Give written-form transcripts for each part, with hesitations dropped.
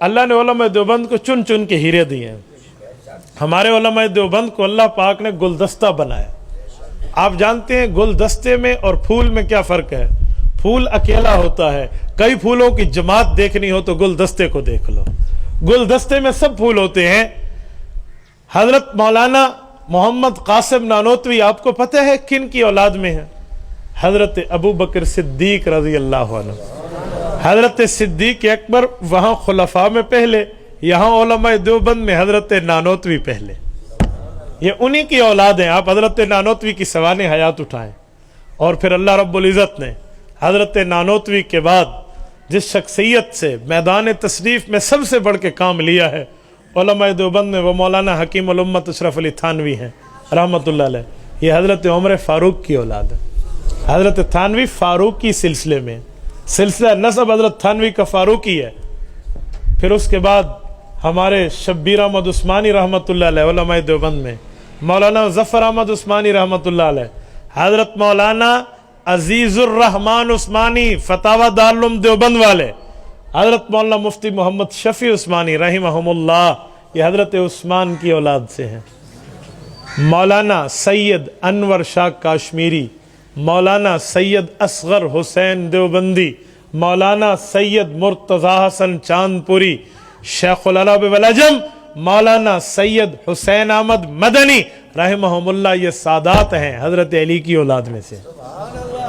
اللہ نے علماء دیوبند کو چن چن کے ہیرے دیے ہیں۔ ہمارے علماء دیوبند کو اللہ پاک نے گلدستہ بنایا۔ آپ جانتے ہیں گلدستے میں اور پھول میں کیا فرق ہے؟ پھول اکیلا ہوتا ہے، کئی پھولوں کی جماعت دیکھنی ہو تو گلدستے کو دیکھ لو۔ گلدستے میں سب پھول ہوتے ہیں۔ حضرت مولانا محمد قاسم نانوتوی آپ کو پتہ ہے کن کی اولاد میں ہے؟ حضرت ابو بکر صدیق رضی اللہ عنہ۔ حضرت صدیق اکبر وہاں خلفاء میں پہلے، یہاں علماء دیوبند میں حضرت نانوتوی پہلے۔ یہ انہی کی اولاد ہیں۔ آپ حضرت نانوتوی کی سوانح حیات اٹھائیں، اور پھر اللہ رب العزت نے حضرت نانوتوی کے بعد جس شخصیت سے میدان تشریف میں سب سے بڑھ کے کام لیا ہے علماء دیوبند میں، وہ مولانا حکیم الامت اشرف علی تھانوی ہیں رحمۃ اللہ علیہ۔ یہ حضرت عمر فاروق کی اولاد ہے۔ حضرت تھانوی فاروقی سلسلے میں، سلسلہ نسب حضرت تھانوی کا فاروقی ہے۔ پھر اس کے بعد ہمارے شبیر احمد عثمانی رحمۃ اللہ علیہ علماء دیوبند میں، مولانا ظفر احمد عثمانی رحمۃ اللہ علیہ، حضرت مولانا عزیز الرحمن عثمانی فتاوی دارالعلوم دیوبند والے، حضرت مولانا مفتی محمد شفیع عثمانی رحمہم اللہ، یہ حضرت عثمان کی اولاد سے ہیں۔ مولانا سید انور شاہ کاشمیری، مولانا سید اصغر حسین دیوبندی، مولانا سید مرتضی حسن چاندپوری، شیخ العرب والعجم مولانا سید حسین احمد مدنی رحمہم اللہ، یہ سادات ہیں حضرت علی کی اولاد میں سے۔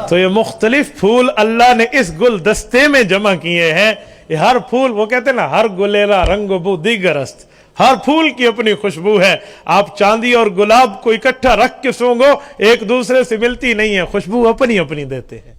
تو یہ مختلف پھول اللہ نے اس گلدستے میں جمع کیے ہیں۔ یہ ہر پھول، وہ کہتے ہیں نا ہر گلیرا رنگ و بو دیگر است، ہر پھول کی اپنی خوشبو ہے۔ آپ چاندی اور گلاب کو اکٹھا رکھ کے سونگو، ایک دوسرے سے ملتی نہیں ہے، خوشبو اپنی اپنی دیتے ہیں۔